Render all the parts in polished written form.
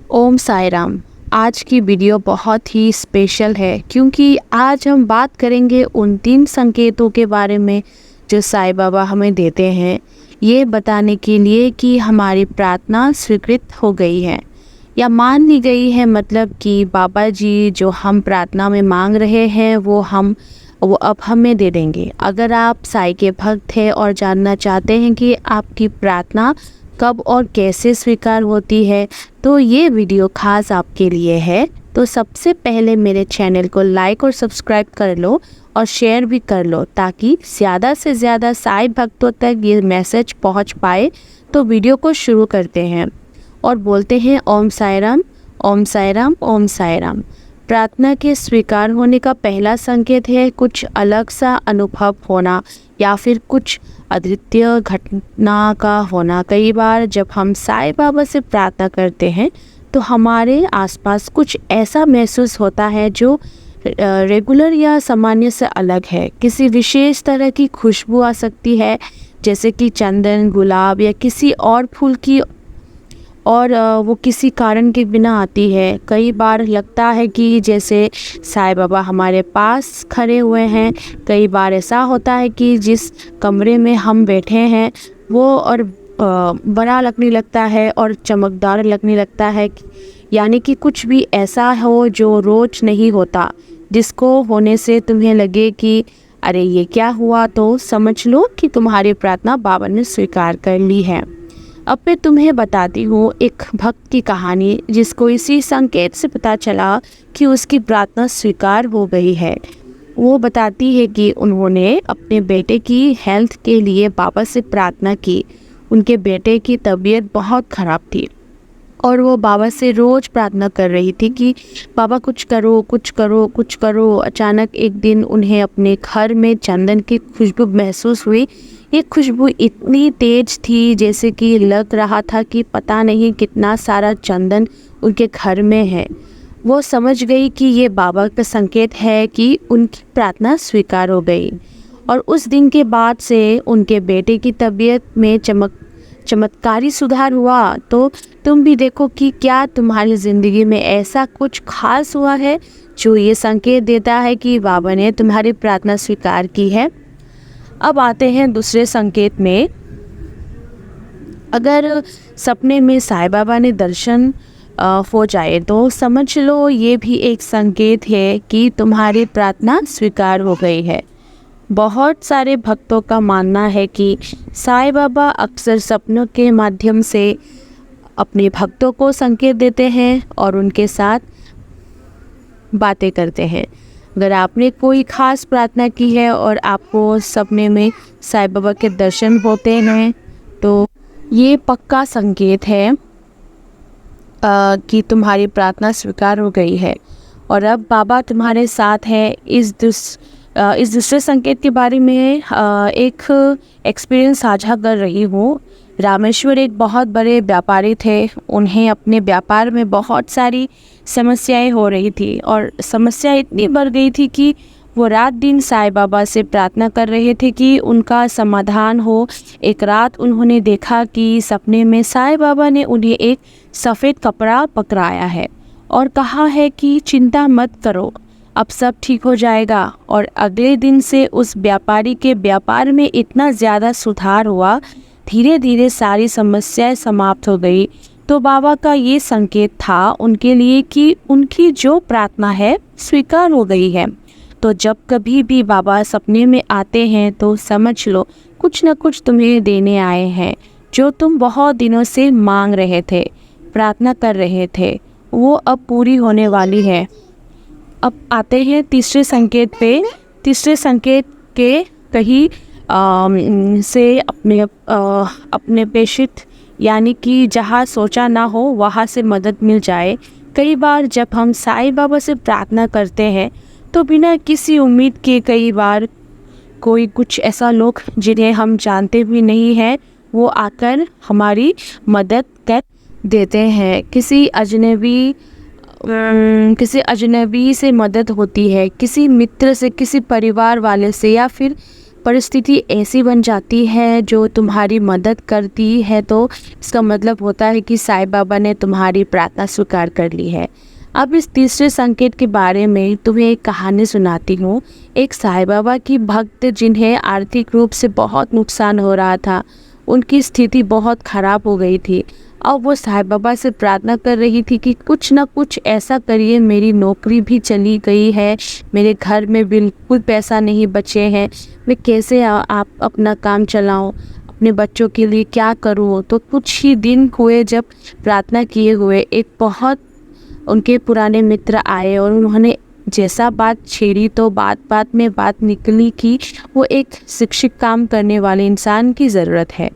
ओम साई राम। आज की वीडियो बहुत ही स्पेशल है क्योंकि आज हम बात करेंगे उन 3 संकेतों के बारे में जो साईं बाबा हमें देते हैं, ये बताने के लिए कि हमारी प्रार्थना स्वीकृत हो गई है या मान ली गई है। मतलब कि बाबा जी जो हम प्रार्थना में मांग रहे हैं वो अब हमें दे देंगे। अगर आप साईं के भक्त हैं और जानना चाहते हैं कि आपकी प्रार्थना कब और कैसे स्वीकार होती है, तो ये वीडियो खास आपके लिए है। तो सबसे पहले मेरे चैनल को लाइक और सब्सक्राइब कर लो और शेयर भी कर लो ताकि ज़्यादा से ज़्यादा साईं भक्तों तक ये मैसेज पहुंच पाए। तो वीडियो को शुरू करते हैं और बोलते हैं ओम साई राम, ओम साई राम, ओम साई राम। प्रार्थना के स्वीकार होने का पहला संकेत है कुछ अलग सा अनुभव होना या फिर कुछ अद्वितीय घटना का होना। कई बार जब हम साईं बाबा से प्रार्थना करते हैं तो हमारे आसपास कुछ ऐसा महसूस होता है जो रेगुलर या सामान्य से अलग है। किसी विशेष तरह की खुशबू आ सकती है जैसे कि चंदन, गुलाब या किसी और फूल की, और वो किसी कारण के बिना आती है। कई बार लगता है कि जैसे साईं बाबा हमारे पास खड़े हुए हैं। कई बार ऐसा होता है कि जिस कमरे में हम बैठे हैं वो और बड़ा लगने लगता है और चमकदार लगने लगता है, यानी कि कुछ भी ऐसा हो जो रोज नहीं होता, जिसको होने से तुम्हें लगे कि अरे ये क्या हुआ, तो समझ लो कि तुम्हारी प्रार्थना बाबा ने स्वीकार कर ली है। अब मैं तुम्हें बताती हूँ एक भक्त की कहानी जिसको इसी संकेत से पता चला कि उसकी प्रार्थना स्वीकार हो गई है। वो बताती है कि उन्होंने अपने बेटे की हेल्थ के लिए बाबा से प्रार्थना की। उनके बेटे की तबीयत बहुत ख़राब थी और वो बाबा से रोज़ प्रार्थना कर रही थी कि बाबा कुछ करो, कुछ करो, कुछ करो। अचानक एक दिन उन्हें अपने घर में चंदन की खुशबू महसूस हुई। ये खुशबू इतनी तेज थी जैसे कि लग रहा था कि पता नहीं कितना सारा चंदन उनके घर में है। वो समझ गई कि ये बाबा का संकेत है कि उनकी प्रार्थना स्वीकार हो गई। और उस दिन के बाद से उनके बेटे की तबीयत में चमत्कारी सुधार हुआ। तो तुम भी देखो कि क्या तुम्हारी ज़िंदगी में ऐसा कुछ खास हुआ है जो ये संकेत देता है कि बाबा ने तुम्हारी प्रार्थना स्वीकार की है। अब आते हैं दूसरे संकेत में। अगर सपने में साईं बाबा ने दर्शन हो जाए तो समझ लो ये भी एक संकेत है कि तुम्हारी प्रार्थना स्वीकार हो गई है। बहुत सारे भक्तों का मानना है कि साईं बाबा अक्सर सपनों के माध्यम से अपने भक्तों को संकेत देते हैं और उनके साथ बातें करते हैं। अगर आपने कोई ख़ास प्रार्थना की है और आपको सपने में साईं बाबा के दर्शन होते हैं तो ये पक्का संकेत है कि तुम्हारी प्रार्थना स्वीकार हो गई है और अब बाबा तुम्हारे साथ है। इस दूसरे संकेत के बारे में एक एक्सपीरियंस साझा कर रही हूँ। रामेश्वर एक बहुत बड़े व्यापारी थे। उन्हें अपने व्यापार में बहुत सारी समस्याएं हो रही थी और समस्या इतनी बढ़ गई थी कि वो रात दिन साईं बाबा से प्रार्थना कर रहे थे कि उनका समाधान हो। एक रात उन्होंने देखा कि सपने में साईं बाबा ने उन्हें एक सफ़ेद कपड़ा पकड़ाया है और कहा है कि चिंता मत करो, अब सब ठीक हो जाएगा। और अगले दिन से उस व्यापारी के व्यापार में इतना ज़्यादा सुधार हुआ, धीरे धीरे सारी समस्याएं समाप्त हो गई। तो बाबा का ये संकेत था उनके लिए कि उनकी जो प्रार्थना है स्वीकार हो गई है। तो जब कभी भी बाबा सपने में आते हैं तो समझ लो कुछ न कुछ तुम्हें देने आए हैं। जो तुम बहुत दिनों से मांग रहे थे, प्रार्थना कर रहे थे, वो अब पूरी होने वाली है। अब आते हैं तीसरे संकेत पे। तीसरे संकेत के कहीं से अपने पेशित, यानी कि जहाँ सोचा ना हो वहाँ से मदद मिल जाए। कई बार जब हम साईं बाबा से प्रार्थना करते हैं तो बिना किसी उम्मीद के कई बार कोई कुछ ऐसा लोग जिन्हें हम जानते भी नहीं हैं वो आकर हमारी मदद कर देते हैं। किसी अजनबी से मदद होती है, किसी मित्र से, किसी परिवार वाले से या फिर परिस्थिति ऐसी बन जाती है जो तुम्हारी मदद करती है, तो इसका मतलब होता है कि साईं बाबा ने तुम्हारी प्रार्थना स्वीकार कर ली है। अब इस तीसरे संकेत के बारे में तुम्हें एक कहानी सुनाती हूँ। एक साईं बाबा की भक्त जिन्हें आर्थिक रूप से बहुत नुकसान हो रहा था, उनकी स्थिति बहुत ख़राब हो गई थी। अब वो साईं बाबा से प्रार्थना कर रही थी कि कुछ ना कुछ ऐसा करिए, मेरी नौकरी भी चली गई है, मेरे घर में बिल्कुल पैसा नहीं बचे हैं, मैं कैसे आप अपना काम चलाऊं, अपने बच्चों के लिए क्या करूं। तो कुछ ही दिन हुए जब प्रार्थना किए हुए एक बहुत उनके पुराने मित्र आए और उन्होंने जैसा बात छेड़ी तो बात बात में बात निकली कि वो एक शिक्षक काम करने वाले इंसान की ज़रूरत है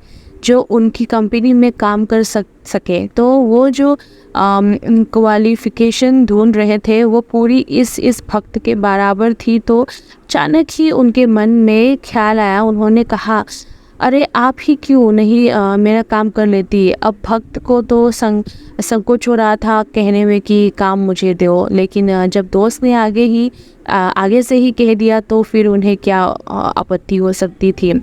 जो उनकी कंपनी में काम कर सके। तो वो जो क्वालिफ़िकेशन ढूंढ रहे थे वो पूरी इस भक्त के बराबर थी। तो अचानक ही उनके मन में ख्याल आया, उन्होंने कहा, अरे आप ही क्यों नहीं मेरा काम कर लेती। अब भक्त को तो संकोच हो रहा था कहने में कि काम मुझे दो, लेकिन जब दोस्त ने आगे से ही कह दिया तो फिर उन्हें क्या आपत्ति हो सकती थी।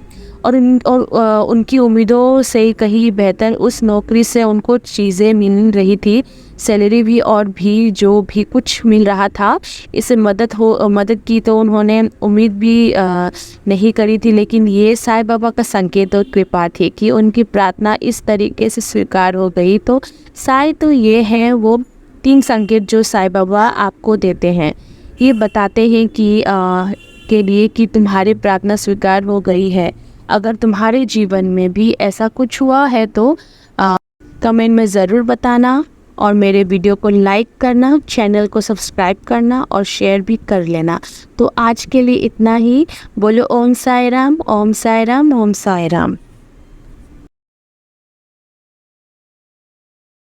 और उनकी उम्मीदों से कहीं बेहतर उस नौकरी से उनको चीज़ें मिल रही थी, सैलरी भी और भी जो भी कुछ मिल रहा था। इससे मदद की तो उन्होंने उम्मीद भी नहीं करी थी, लेकिन ये साईं बाबा का संकेत और कृपा थी कि उनकी प्रार्थना इस तरीके से स्वीकार हो गई। तो साईं तो ये हैं वो 3 संकेत जो साईं बाबा आपको देते हैं, ये बताते हैं कि तुम्हारी प्रार्थना स्वीकार हो गई है। अगर तुम्हारे जीवन में भी ऐसा कुछ हुआ है तो कमेंट में ज़रूर बताना और मेरे वीडियो को लाइक करना, चैनल को सब्सक्राइब करना और शेयर भी कर लेना। तो आज के लिए इतना ही। बोलो ओम साईं राम, ओम साईं राम, ओम साईं राम।